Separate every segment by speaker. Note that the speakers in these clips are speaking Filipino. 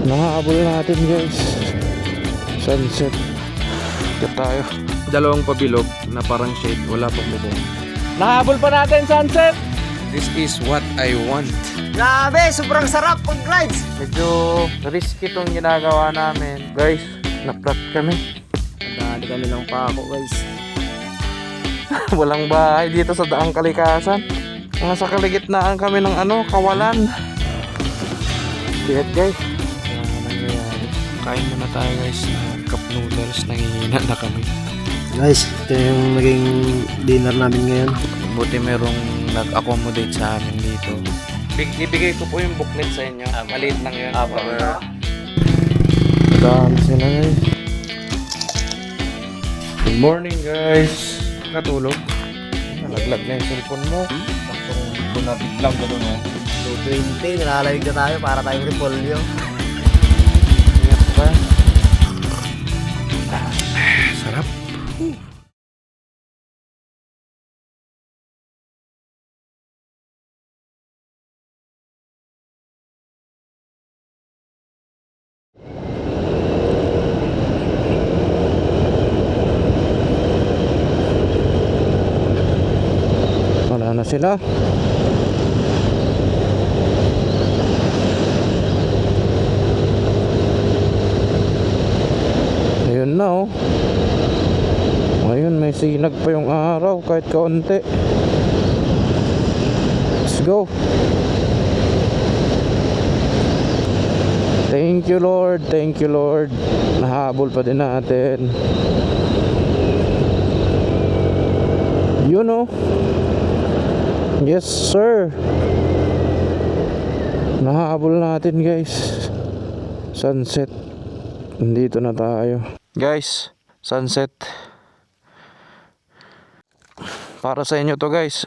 Speaker 1: Nakahabol natin guys. Sunset. Ito tayo. Dalawang pabilog na parang shade, wala pang bubong. Nakahabol pa natin sunset. This is what I want.
Speaker 2: Grabe, sobrang sarap pag rides.
Speaker 1: Medyo risky tong ginagawa namin. Guys, naplat kami.
Speaker 2: Dali kami lang pa ako guys.
Speaker 1: Walang bahay dito sa Daang Kalikasan. Mga sa kaligitnaan kami ng kawalan. Lihat guys. Nangyayari. Kain muna tayo guys ng cup noodles. Nangihina na kami.
Speaker 2: Guys, ito yung naging dinner namin ngayon.
Speaker 1: Buti merong nag-accommodate sa amin dito. Ibigay ko po yung booklet sa inyo. Maliit lang yun. Dami sila guys. Good morning guys. Katulog. Nalaglag na yung cellphone mo. Kung nabiglang gano'n mo.
Speaker 2: 220, nilalayag na tayo para tayong repolyo.
Speaker 1: Ingat pa. Sarap. Wala na sila. Ayun na oh. Ngayon may sinag pa yung araw kahit kaunti. Let's go. Thank you Lord, thank you Lord. Nahabol pa din natin. You know. Yes sir. Nahabol natin guys. Sunset. Nandito na tayo. Guys, sunset. Para sa inyo to guys.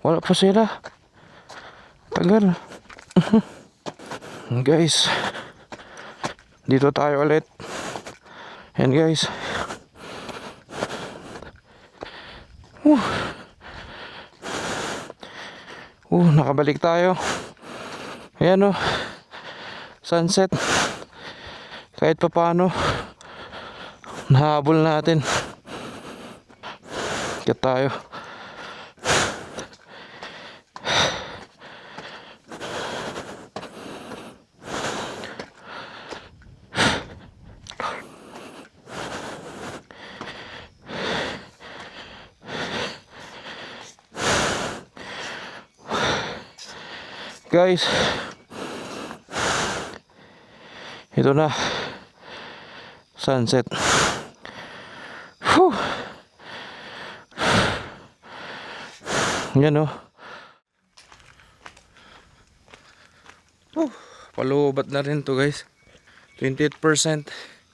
Speaker 1: Wala pa sila. Tagal. Guys. Dito tayo ulit. And guys. Nakabalik tayo. Ayan o. Sunset. Kahit pa paano nahabol natin. Kaya tayo. Guys, ito na sunset. Whew. Yan oh. Palubat na rin to guys. 28%.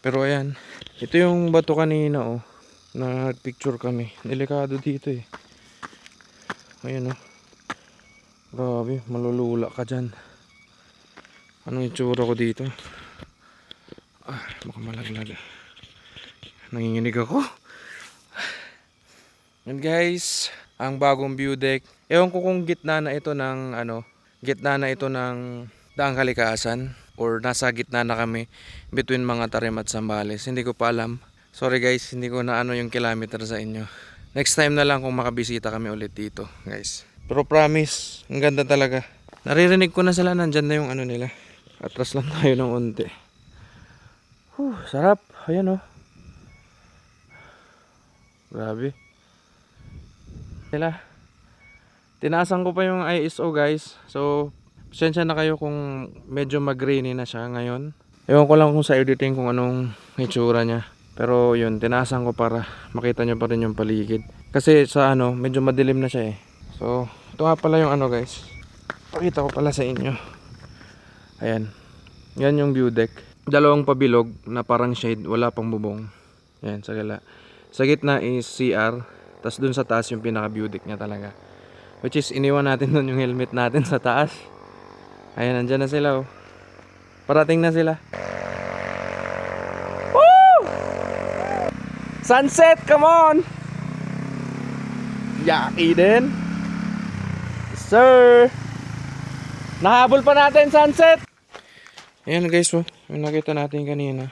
Speaker 1: Pero ayan, ito yung bato kanina oh, na picture kami. Delikado dito eh. Ayan oh. Grabe, malulula ka dyan. Anong itsura ko dito? Baka malaglag. Nanginginig ako. And guys, ang bagong view deck. Ewan ko kung gitna na ito ng Daang Kalikasan or nasa gitna na kami between mga Tarim at Zambales. Hindi ko pa alam. Sorry guys, hindi ko na yung kilometer sa inyo. Next time na lang kung makabisita kami ulit dito, guys. Pero promise, ang ganda talaga. Naririnig ko na sila, nandyan na yung nila. Atras lang tayo ng unti. Sarap. Ayan oh. Grabe. Sila. Tinaasan ko pa yung ISO guys. So, pasensya na kayo kung medyo mag-rainy na siya ngayon. Ewan ko lang kung sa editing kung anong itsura niya. Pero yun, tinaasan ko para makita nyo pa rin yung paligid. Kasi sa medyo madilim na siya eh. So, ito nga pala yung guys. Pakita ko pala sa inyo. Ayan. Yan yung view deck. Dalawang pabilog na parang shade, wala pang bubong. Ayan, sa gala. Sa gitna is CR. Tapos dun sa taas yung pinaka view deck niya talaga. Which is iniwan natin dun yung helmet natin sa taas. Ayan, nandyan na sila oh. Parating na sila. Woo! Sunset, come on! Yaki din. sir. Nahabol pa natin sunset. Ayan guys, oh. Yung nakita natin kanina.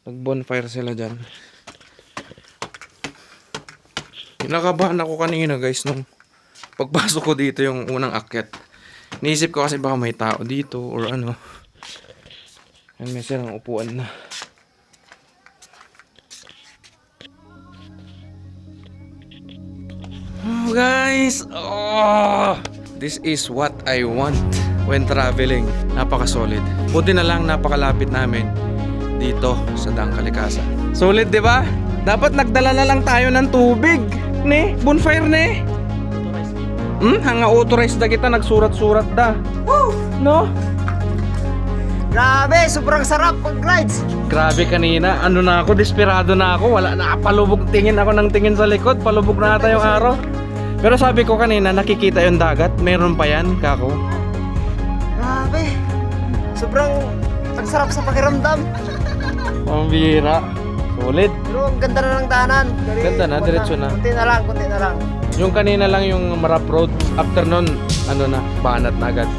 Speaker 1: Nag-bonfire sila dyan. Kinakabahan ako kanina guys nung pagpasok ko dito yung unang akyat. Niisip ko kasi baka may tao dito or ano. Ayan, may silang upuan na. Oh guys! Oh! This is what I want when traveling. Napaka-solid. Buti na lang napakalapit namin dito sa Daang Kalikasan. Solid, di ba? Dapat nagdala na lang tayo ng tubig. Ne? Bonfire ne? Hanga authorized na kita, nagsurat-surat da.
Speaker 2: Woo!
Speaker 1: No?
Speaker 2: Grabe, sobrang sarap pag-rides.
Speaker 1: Grabe kanina, ano na ako, desperado na ako. Wala na, palubog tingin ako ng tingin sa likod. Palubog na ata yung araw. Pero sabi ko kanina, nakikita yung dagat. Meron pa yan, kako.
Speaker 2: Grabe. Sobrang ang sarap sa pakiramdam.
Speaker 1: Ang bihira. Solid.
Speaker 2: Pero ang ganda na ng daanan.
Speaker 1: Ganda na, diretso na.
Speaker 2: Kunti na lang, kunti na lang.
Speaker 1: Yung kanina lang yung Marap Road. After nun, ano na, banat na agad.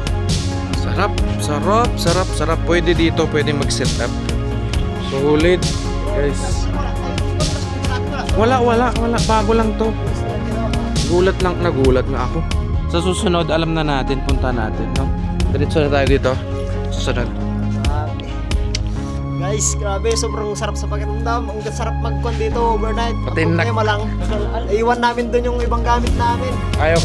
Speaker 1: Sarap, sarap, sarap, sarap. Pwede dito, pwede mag-set up. Solid, guys. Wala. Bago lang to. Nagulat nga ako. Sa susunod, alam na natin, punta natin, no? Diretso na tayo dito. Susunod.
Speaker 2: Grabe. Guys, grabe, sobrang sarap sa pakiramdam. Ang sarap mag-con dito overnight.
Speaker 1: Pati
Speaker 2: Ang problema lang, iwan namin dun yung ibang gamit namin.
Speaker 1: Ayaw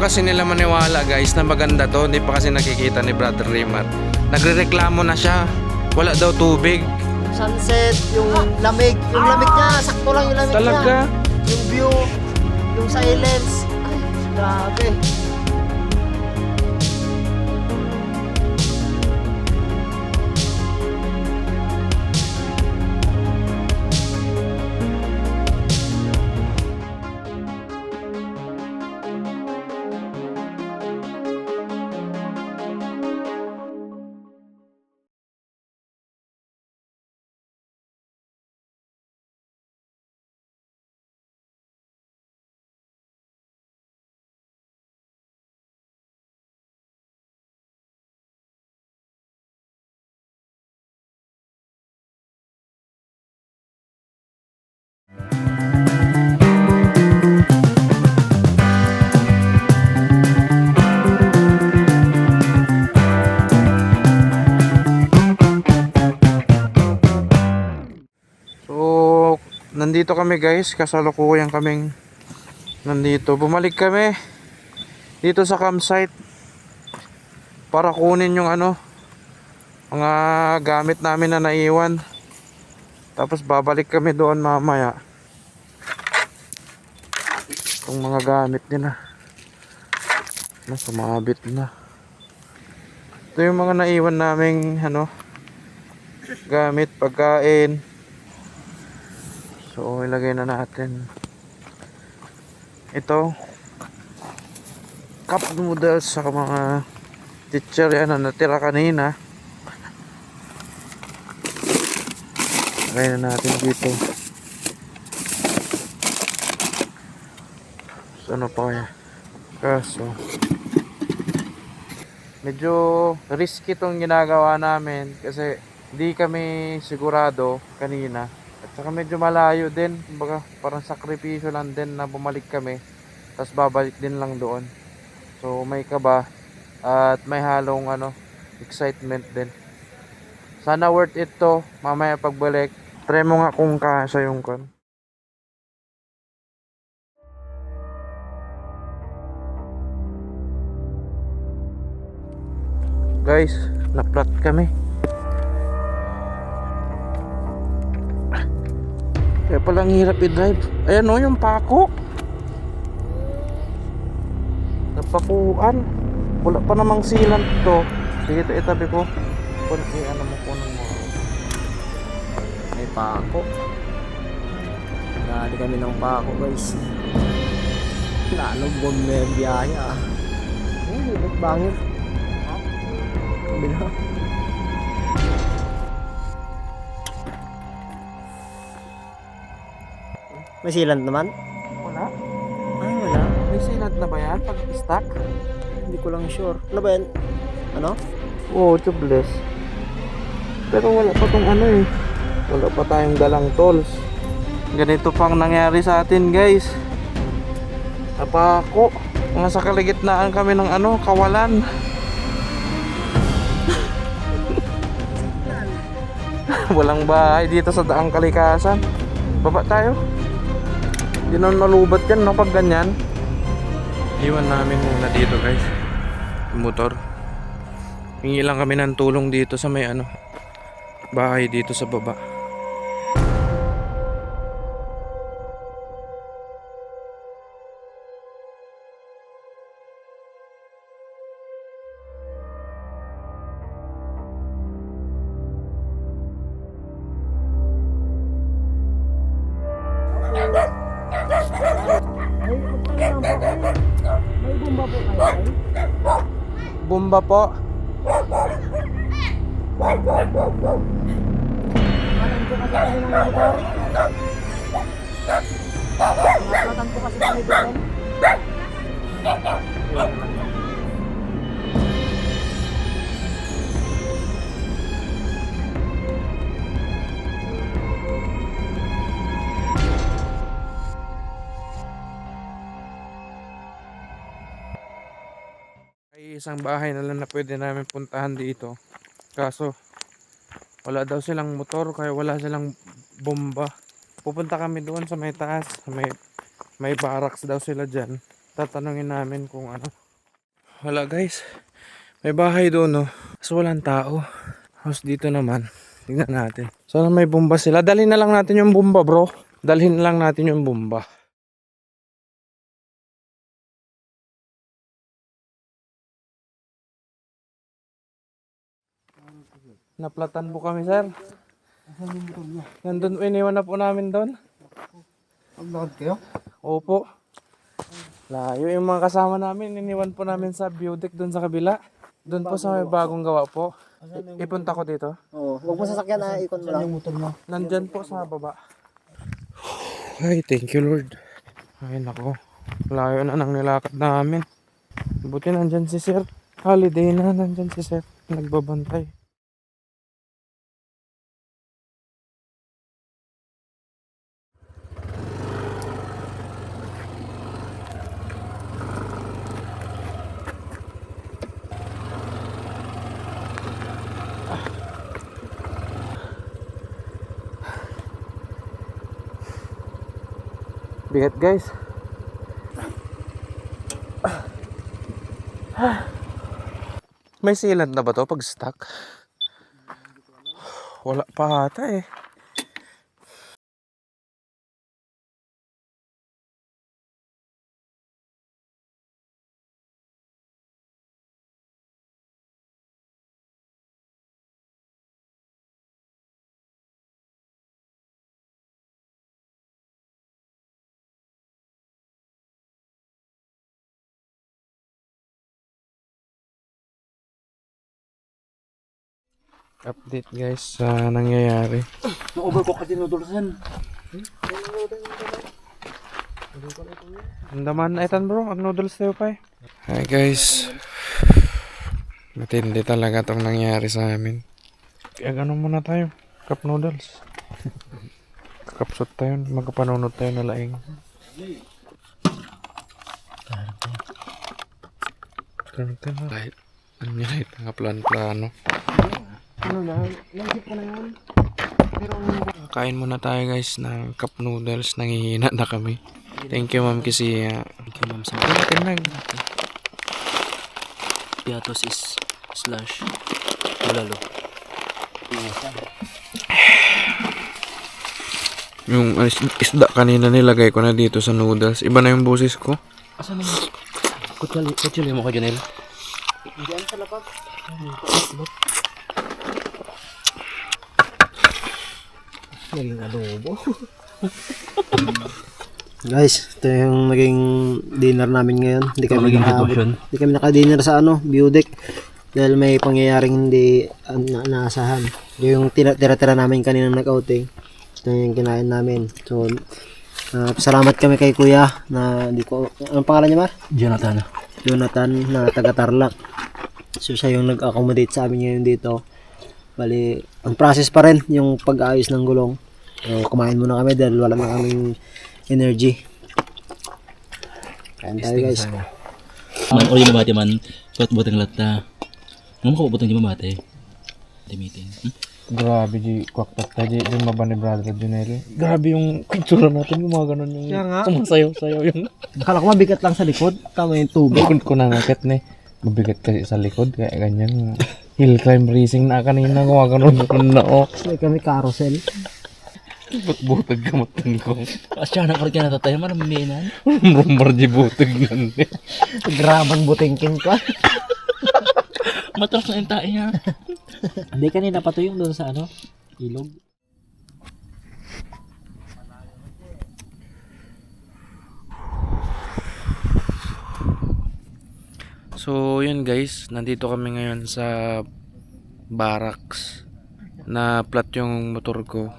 Speaker 1: kasi nila maniwala guys na maganda to. Hindi pa kasi nakikita ni Brother Raymar. Nagrereklamo na siya. Wala daw tubig.
Speaker 2: Sunset, yung lamig niya, sakto lang yung lamig
Speaker 1: Talaga?
Speaker 2: niya. Yung view, yung silence. Ay, grabe.
Speaker 1: Nandito kami guys, kasalukuyan kaming nandito. Bumalik kami dito sa campsite para kunin yung ano, mga gamit namin na naiwan. Tapos babalik kami doon mamaya. Itong mga gamit nila na sumabit na. Ito yung mga naiwan naming ano, gamit, pagkain. So ilagay na natin ito, cup noodles sa mga teacher yan na natira kanina. Ilagay na natin dito. So ano pa kaya? Kaso medyo risky itong ginagawa namin kasi hindi kami sigurado kanina. At saka medyo malayo din, kumbaga parang sakripisyo lang din na bumalik kami, tapos babalik din lang doon. So may kaba at may halong ano, excitement din. Sana worth it to mamaya pagbalik. Try mo nga kung kasya yung kon. Guys, na-flat kami. Kaya palang hirap i-drive. Ayan o, yung pako. Napakuan. Wala pa namang sealant to. Sige, itabi ko. Ano mo, kunin mo.
Speaker 2: May pako. Dali kami ng pako guys. Lalong buwag na yung biyahe ah. Ay, ba't bangit? Kabila. May sealant naman?
Speaker 1: Wala.
Speaker 2: Ay, wala.
Speaker 1: May Sinad na ba yan pag stock?
Speaker 2: Hindi ko lang sure. Ano ba yan? Ano?
Speaker 1: Oo, tubeless. Pero wala pa tong ano eh. Wala pa tayong dalang tools. Ganito pang nangyari sa atin guys. Napako. Nasa kaligitnaan kami ng ano, kawalan. Walang bahay dito sa daang kalikasan. Baba tayo. Hindi naman malubat yan no pag ganyan. Iwan namin muna dito guys. Motor. Hingi lang kami ng tulong dito sa may ano, bahay dito sa baba.
Speaker 2: Ay, magtanong po kayo. May bumba po kayo ay?
Speaker 1: Bomba po.
Speaker 2: Matan po kasi kami ng motor. Matan po kasi kami doon.
Speaker 1: Ay isang bahay na lang na pwede namin puntahan dito. Kaso wala daw silang motor kaya wala silang bomba. Pupunta kami doon sa may taas, may barracks daw sila diyan. Tatanungin namin kung ano. Wala guys. May bahay doon no. Kaso walang tao. Tapos dito naman, tingnan natin. Sana may bomba sila. Dalhin na lang natin yung bomba, bro. Dalhin na lang natin yung bomba. Naplatan po kami, sir. Nandun, iniwan na po namin doon.
Speaker 2: Maglakad kayo?
Speaker 1: Opo. Layo yung mga kasama namin. Iniwan po namin sa view deck doon sa kabila. Doon po sa may bagong gawa po. Ipunta ko dito.
Speaker 2: Oo. Huwag mo sasakyan na ikon mo lang. Yung motor mo.
Speaker 1: Nandyan po sa baba. Ay, thank you Lord. Ay, nako. Layo na nang nilakad namin. Buti nandyan si sir. Holiday na, nandyan si sir. Nagbabantay. Bigat guys. May sealant na ba to pag stuck? Wala pa ata eh. Update guys sa nangyayari.
Speaker 2: Na-overcook ka dinudulot yan.
Speaker 1: Andaman na itan bro, ang noodles tayo pa eh. Hi guys. Matindi talaga tong nangyari sa amin. Kaya ganun muna tayo. Cup noodles. Kakapsot tayo, magpanunod tayo na laing. Kahit ano niya kahit mga plan-plano.
Speaker 2: Ano na? Naisip ko na yan. Pero
Speaker 1: Kain muna tayo guys ng cup noodles. Nangihina na kami. Thank you ma'am kasi
Speaker 3: Thank you, ma'am, sa
Speaker 1: tinag.
Speaker 3: piatos is slash bulalo.
Speaker 1: Yung isda kanina nilagay ko na dito sa noodles. Iba na yung boses ko.
Speaker 3: Asan na yun? Kutsili mo ka, Janelle.
Speaker 2: diyan sa lapag. Naging adobo. Guys, ito yung naging dinner namin ngayon. Hindi kami
Speaker 3: Magiging
Speaker 2: nakaabot.
Speaker 3: sitwasyon.
Speaker 2: Hindi kami naka-dinner sa view deck. Dahil may pangyayaring hindi naasahan. Yung tira-tira namin kanina nag-outing. Ito yung kinain namin. So, Salamat kami kay Kuya na hindi ko, anong pangalan niya, Mar?
Speaker 3: Jonathan.
Speaker 2: Jonathan na taga Tarlac. So siya yung nag-accommodate sa amin ngayon dito. Bali, ang process pa rin yung pag-aayos ng gulong. So, kumain muna kami dahil wala na kaming energy. Kain tayo guys.
Speaker 3: Man, o yung mabati man, kuat butang lata. Ngam ko butang di mabati. Di meeting.
Speaker 1: Grabe, G. Kwak-tak tayo. Di maba ni Brother Junel. Grabe yung picture natin. Gumagano yung
Speaker 2: Kaya nga.
Speaker 1: sumasayaw-sayaw yung...
Speaker 2: Akala ko mabigat lang sa likod. Tama yung tubig.
Speaker 1: Bukod ko nangakit na eh. Mabigat kasi sa likod. Kaya ganyan. Hill climb racing na kanina. Gumagano na oh.
Speaker 2: Kasi kami carousel.
Speaker 1: Butag kamutan ko.
Speaker 3: Asya na karga na tatay man maminan.
Speaker 1: Rumbar di butag nun eh.
Speaker 2: Grabang butingking ko.
Speaker 3: Matras na yung tae niya.
Speaker 2: Hindi kanina pa to yung doon sa ano, ilog.
Speaker 1: So yun guys, nandito kami ngayon sa barracks. Na flat yung motor ko.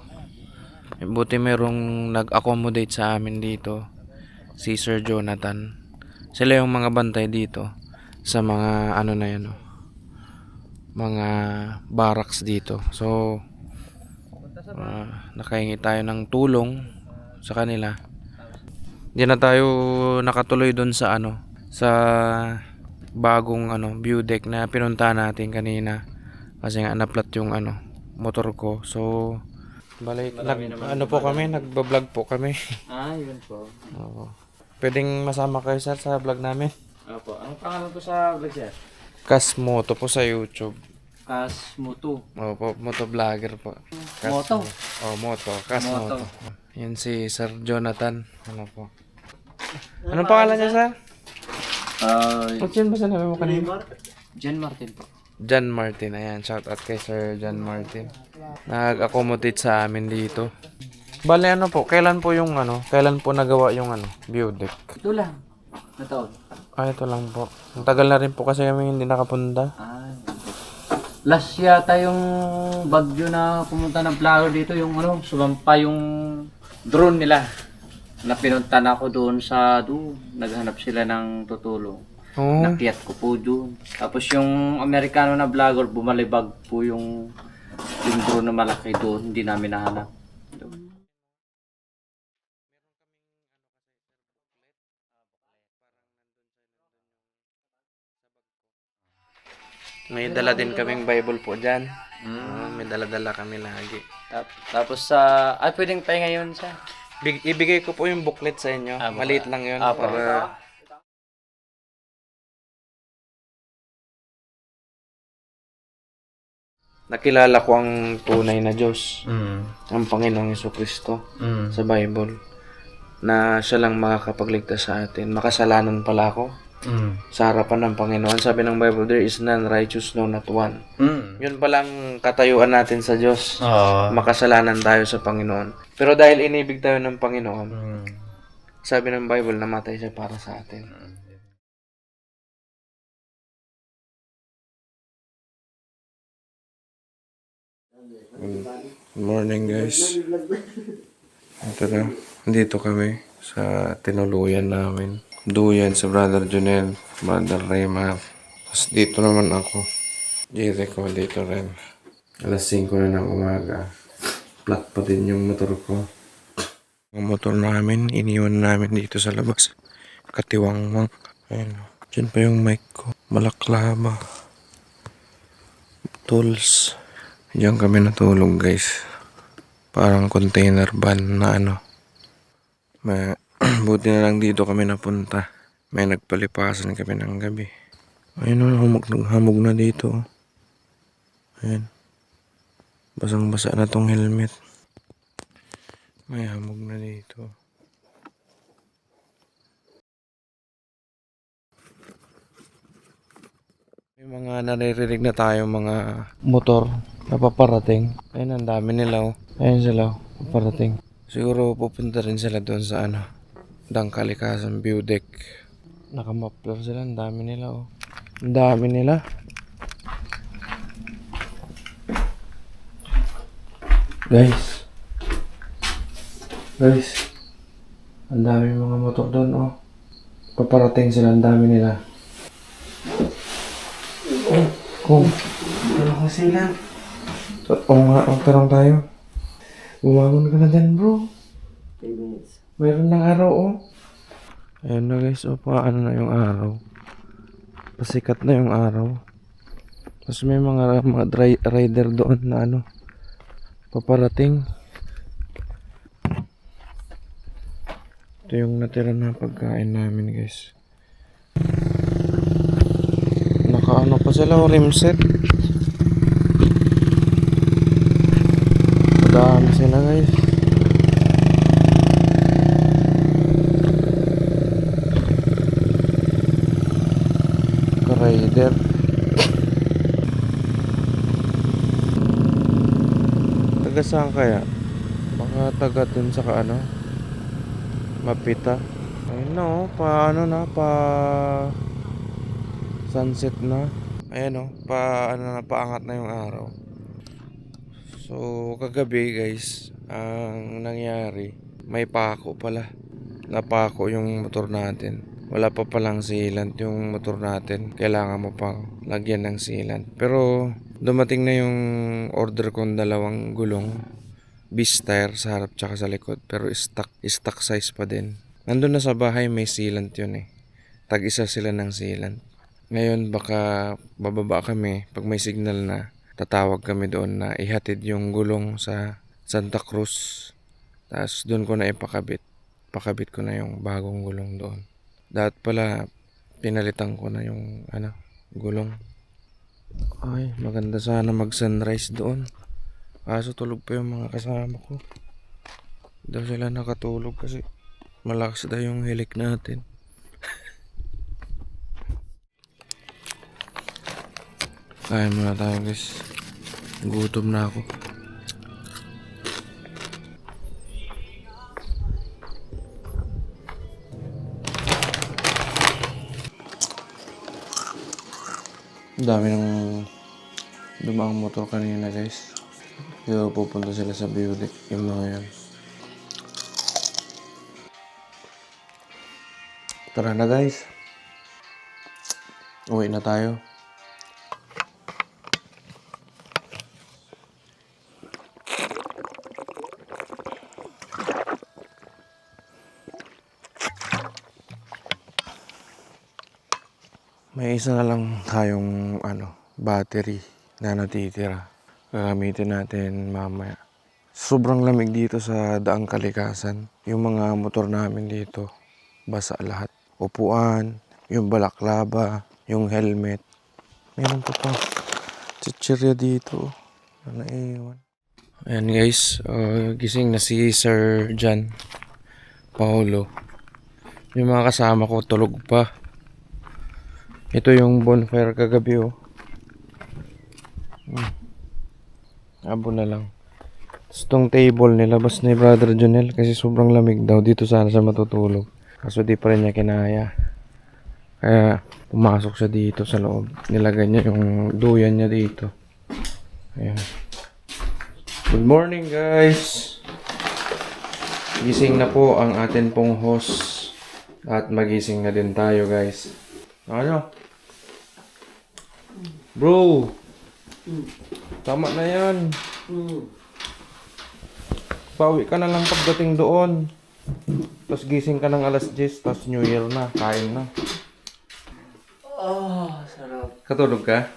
Speaker 1: Buti merong nag-accommodate sa amin dito, si Sir Jonathan. Sila yung mga bantay dito sa mga ano na yan, mga barracks dito. So nakahingi tayo ng tulong sa kanila. Hindi na tayo nakatuloy doon sa ano, sa bagong view deck na pinuntahan natin kanina kasi nga na-flat yung motor ko. So balik, po kami, nagba-vlog po kami.
Speaker 3: Yun po.
Speaker 1: Oo. Pwedeng masama kayo sir sa vlog namin.
Speaker 3: Opo. Anong pangalan ko sa vlog sir?
Speaker 1: Kasmoto po sa YouTube.
Speaker 3: Kasmutu.
Speaker 1: Opo, moto vlogger po.
Speaker 3: Moto?
Speaker 1: Oh, moto. Kasmoto. Yan si Sir Jonathan. Ano po? Anong pangalan niya sir? Yun ba sinabi mo kanina?
Speaker 3: Jen Martin po.
Speaker 1: John Martin. Ayan, shout out kay Sir John Martin. Nag-accommodate sa amin dito. Bale kailan po nagawa yung view deck?
Speaker 3: Ito lang. Na taon?
Speaker 1: Ito lang po. Ang tagal na rin po kasi kami hindi nakapunta.
Speaker 3: Last yata yung bagyo na pumunta ng plano dito, yung sumampa yung drone nila. Na pinuntan ako doon naghanap sila ng tutulong.
Speaker 1: Oo.
Speaker 3: Nakiyat ko po doon. Tapos yung Amerikano na vlogger, bumalibag po yung drone na malaki doon, hindi namin nahanap.
Speaker 1: May dala din kaming Bible po dyan. May dala-dala kami lagi.
Speaker 3: Tapos pwedeng pa ngayon siya.
Speaker 1: Ibigay ko po yung booklet sa inyo. Maliit lang yun. Para... Nakilala ko ang tunay na Diyos. Ang Panginoong Jesucristo sa Bible. Na siya lang makakapagligtas sa atin. Makasalanan pala ako. Sa harapan ng Panginoon. Sabi ng Bible, there is none righteous, no not one. Yun palang katayuan natin sa Diyos. Makasalanan tayo sa Panginoon. Pero dahil inibig tayo ng Panginoon, sabi ng Bible, namatay siya para sa atin. Good morning guys. Ito na. Dito kami sa tinuluyan namin. Duyan sa Brother Junel, Brother Raymar. Tapos dito naman ako. Jericho dito rin. Alas 5 na ng umaga. Flat pa din yung motor ko. Yung motor namin, iniwan namin dito sa labas. Katiwangwang. Ayun. Diyan pa yung mic ko. Balaklava. Tools. Diyan kami natulog guys. Parang container van na buti na lang dito kami napunta. May nagpalipasan kami ng gabi. Ayun hamog na dito. Ayan. Basang-basa na tong helmet. May hamog na dito. May mga naririnig na tayo mga motor na paparating. Ayun, ang dami nila Ayun sila paparating. Siguro pupunta rin sila doon sa Dangkalikasan view deck. Nakamapler sila, ang dami nila Ang dami nila. Guys. Ang dami mga motor doon, oh. Paparating sila, ang dami nila. Kung,
Speaker 2: Ano kasi lang?
Speaker 1: oo nga, magtarong tayo. Bumangon ka na dyan, bro.
Speaker 2: 10 minutes.
Speaker 1: Mayroon ng araw, oh. Ayun na guys, oh, paano na yung araw. Pasikat na yung araw. Tapos may mga rider doon na ano, paparating. Ito yung natira na pagkain namin guys. Nakaano pa sila, oh, rim set. Madami sila guys. Rider. Taga saan kaya? Baka taga dun sa ano? Mapita. Ayun na, oh, paano na, pa sunset na. Ayan, oh, paangat na yung araw. So, kagabi guys, ang nangyari, may pako pala. Napako yung motor natin. Wala pa palang sealant yung motor natin. Kailangan mo pang lagyan ng sealant. Pero, dumating na yung order kong dalawang gulong. Beast tire sa harap tsaka sa likod. Pero stock size pa din. Nandun na sa bahay, may sealant yun eh. Tag-isa sila ng sealant. Ngayon, baka bababa kami. Pag may signal na, tatawag kami doon na ihatid yung gulong sa Santa Cruz. Tapos doon ko na ipakabit. Pakabit ko na yung bagong gulong doon. Dapat pala pinalitan ko na yung gulong. Ay, maganda sana mag sunrise doon. Kaso tulog pa yung mga kasama ko. Daw sila nakatulog kasi malakas daw yung hilik natin. Kain muna tayo guys. Gutom na ako. Ang dami ng dumaang motor kanina guys. Dito pupunta sila sa Buick, yung mga yan. Tara na guys. Uwi na tayo. May isa na lang tayong battery na natitira. Gagamitin natin mamaya. Sobrang lamig dito sa Daang Kalikasan. Yung mga motor namin dito, basa lahat. Upuan, yung balaklava, yung helmet. Meron pa chichirya dito na naiwan. Ayan guys, gising na si Sir Jan Paolo. Yung mga kasama ko tulog pa. Ito yung bonfire kagabi, oh. Abo na lang. Tapos tong table nilabas ni Brother Jonel kasi sobrang lamig daw. Dito sana siya matutulog. Kaso di pa rin niya kinaya. Kaya pumasok siya dito sa loob. Nilagay niya yung duyan niya dito. Ayan. Good morning guys. Gising na po ang atin pong host. At magising na din tayo guys. Ano? Bro! Tama na yan. Pauwi ka na lang pagdating doon. Tapos gising ka ng alas 10. Tapos New Year na. Kain na.
Speaker 2: Sarap.
Speaker 1: Katulog ka?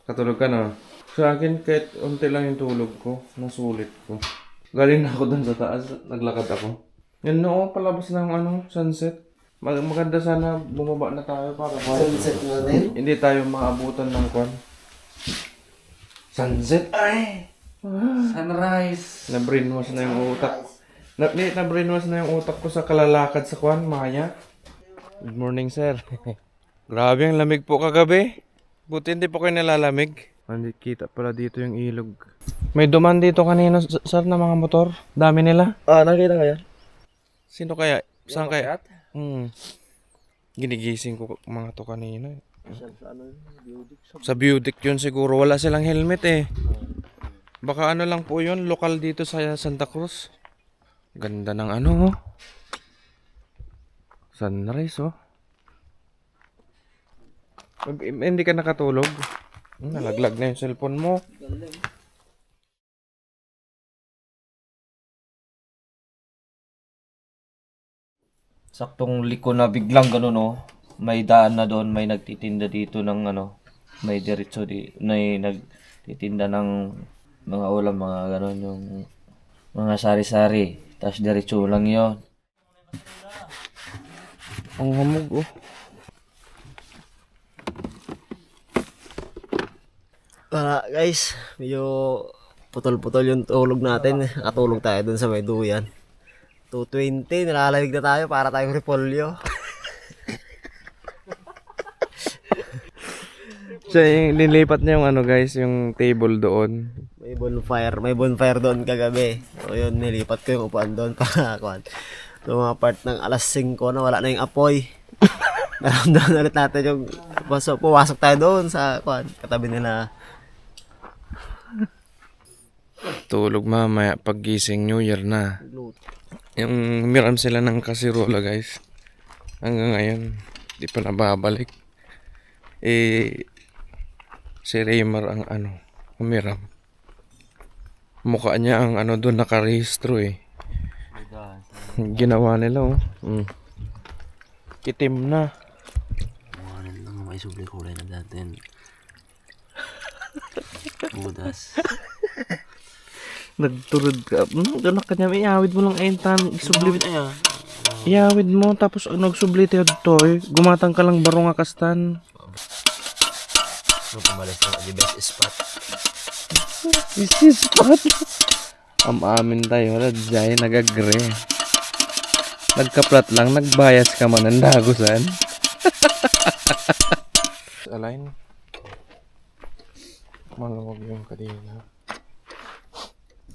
Speaker 1: Katulog ka na? Sa akin kahit unti lang yung tulog ko. Nasulit ko. Galing na ako doon sa taas. Naglakad ako. Yan no, palabas ng sunset. Maganda sana bumaba na tayo para
Speaker 2: Sunset na din.
Speaker 1: hindi tayo maabutan ng kwan. Sunset? Ay!
Speaker 3: Sunrise.
Speaker 1: Na-brainwash na yung utak. Na-brainwash na yung utak ko sa kalalakad sa kwan, Maya. Good morning, sir. Grabe ang lamig po kagabi. Buti hindi po kayo nalalamig. Hindi kita pala dito yung ilog. May duman dito kanina, sir, na mga motor. Dami nila.
Speaker 2: Nakita ka yan?
Speaker 1: Sino kaya? Saan kaya? Ginigising ko mga to kanina. Sa Buick yun siguro. Wala silang helmet eh. Baka lang po yun. Lokal dito sa Santa Cruz. Ganda ng oh. Sunrise oh. Hindi ka nakatulog? Nalaglag na yung cellphone mo.
Speaker 3: Saktong liko na biglang ganun oh. May daan na doon, may nagtitinda dito ng ano, may diretso may nagtitinda ng mga ulam, mga ganun yung mga sari-sari. Tapos diretso lang 'yon.
Speaker 1: Ang hamog oh.
Speaker 2: Guys, medyo putol-putol yung tulog natin. Nakatulog tayo dun sa may duyan. 2:20, nalalamig na tayo para tayong repolyo.
Speaker 1: Siya yung nilipat niya yung ano guys, yung table doon.
Speaker 2: May bonfire doon kagabi. So yun, nilipat ko yung upuan doon para kuhan. So mga part ng alas 5 na wala na yung apoy. Naramdaman ulit natin yung pumasok tayo doon sa kuhan, katabi nila.
Speaker 1: Tulog mamaya paggising New Year na. Yung miram sila ng kasirola guys. Hanggang ngayon, di pa nababalik. Si Raymar ang ano, umiram. Mukha niya ang ano doon nakarehistro eh. Ginawa nila oh. Itim na.
Speaker 2: Ano lang may subli kulay na natin. Budas.
Speaker 1: Nagturod ka. Doon ka niya, iawid mo lang ayun tan. Isublit. Iawid mo, tapos nagsublit yun to eh. Gumatang ka lang baro nga kastan.
Speaker 2: So, pumalis na the best spot.
Speaker 1: This is spot. Amin tayo, radjay, nag-agree. Nagkaplat lang, nagbayas ka man ng dagusan. Align. Maluwag yung kanina.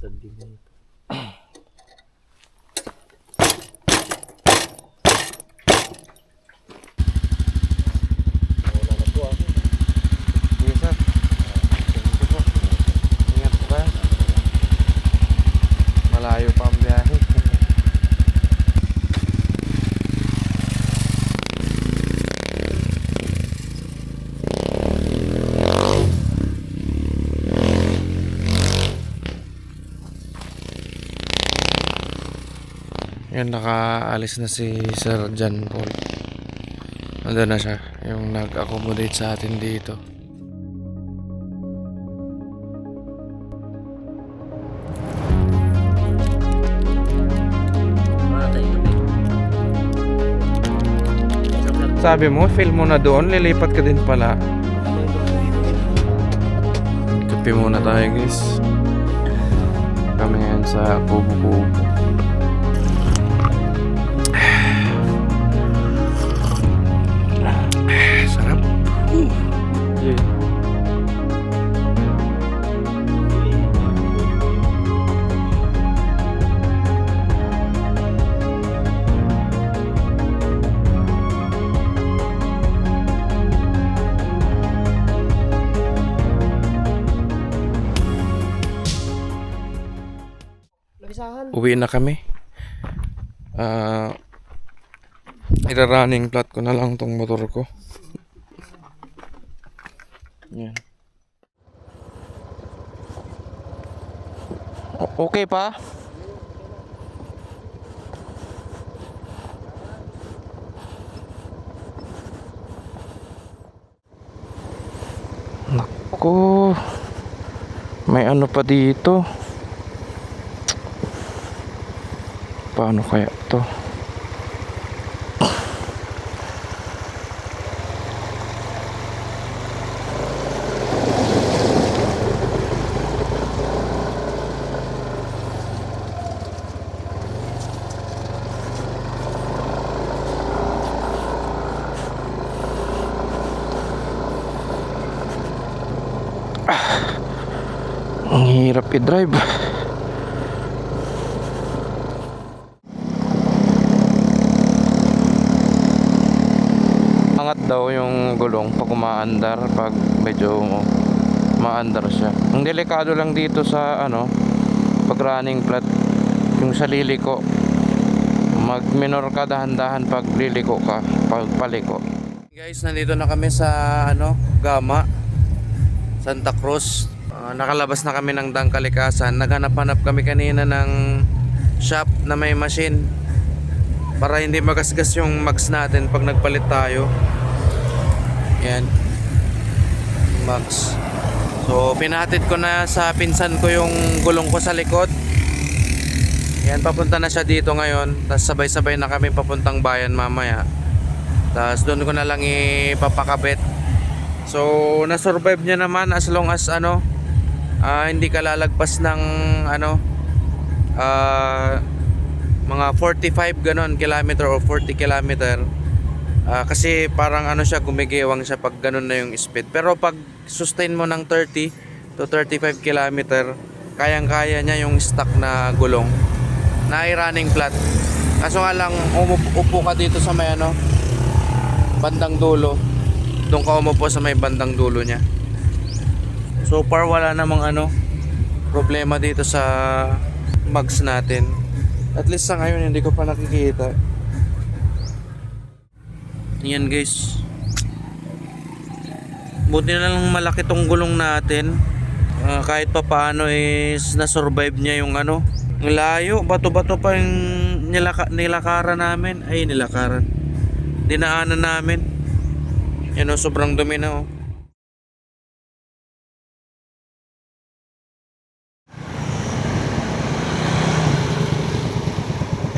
Speaker 1: Sige sir. Ingat ba? Malayo pa ang biyahe. Yan, nakaalis na si Sir John Paul. Nandun na siya, yung nag-accommodate sa atin dito. Sabi mo, film mo na doon, lilipat ka din pala. Kape muna tayo guys. Kami ngayon sa Kubo-Kubo. Sarap. Yeah. Uwi na kami. Ira-running flat ko na lang tong motor ko. Yan. Okay pa? Nako. May ano pa dito. Paano kaya to? Ang hirap i-drive. Angat daw yung gulong pag umaandar, pag medyo maandar siya. Ang delikado lang dito sa ano, pag running flat, yung sa liliko Mag-minor ka dahan-dahan pag liliko ka, pag paliko. Guys, nandito na kami sa Gama, Santa Cruz. Nakalabas na kami ng Dangkalikasan. Naghanap-hanap kami kanina ng shop na may machine para hindi magasgas yung mags natin pag nagpalit tayo. Yan, mags. So pinahatid ko na sa pinsan ko yung gulong ko sa likod. Yan, papunta na siya dito ngayon. Tapos sabay-sabay na kami papuntang bayan mamaya. Tapos doon ko na lang ipapakabit. So na-survive niya naman as long as hindi ka lalagpas ng mga 45 ganon kilometer o 40 kilometer. Kasi parang siya, gumigiwang siya pag ganon na yung speed. Pero pag sustain mo ng 30 to 35 kilometer, kayang-kaya niya yung stock na gulong na running flat. Kaso nga lang, upo ka dito sa may bandang dulo. Doon ka umupo sa may bandang dulo niya. So far wala namang problema dito sa mags natin. At least sa ngayon hindi ko pa nakikita. Yan guys. Buti na lang malaki tong gulong natin. Kahit pa paano is na-survive niya yung layo, bato-bato pa yung nilakaran namin. Ay, nilakaran. Dinaanan namin. Yan sobrang dumi na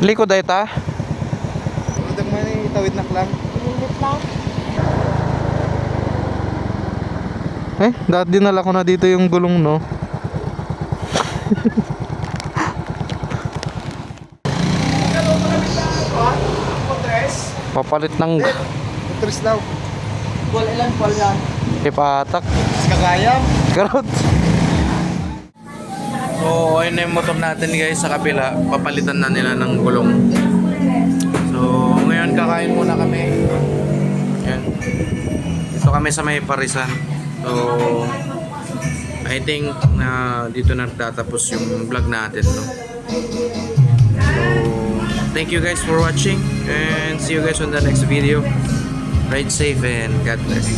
Speaker 1: Likod ay ta?
Speaker 2: Huwag mo tawid na lang.
Speaker 1: Dati dinala ko na dito yung gulong, no? Papalit ng
Speaker 2: Tres daw.
Speaker 3: Ilan yan?
Speaker 1: ipatak.
Speaker 2: Kagayam.
Speaker 1: Garot. So, ayun na yung motor natin guys sa kabila. Papalitan na nila ng gulong. So, ngayon kakain muna kami. Yan. Dito kami sa may Parisan. So, I think na dito na tatapos yung vlog natin, no? So, thank you guys for watching and see you guys on the next video. Ride safe and God bless.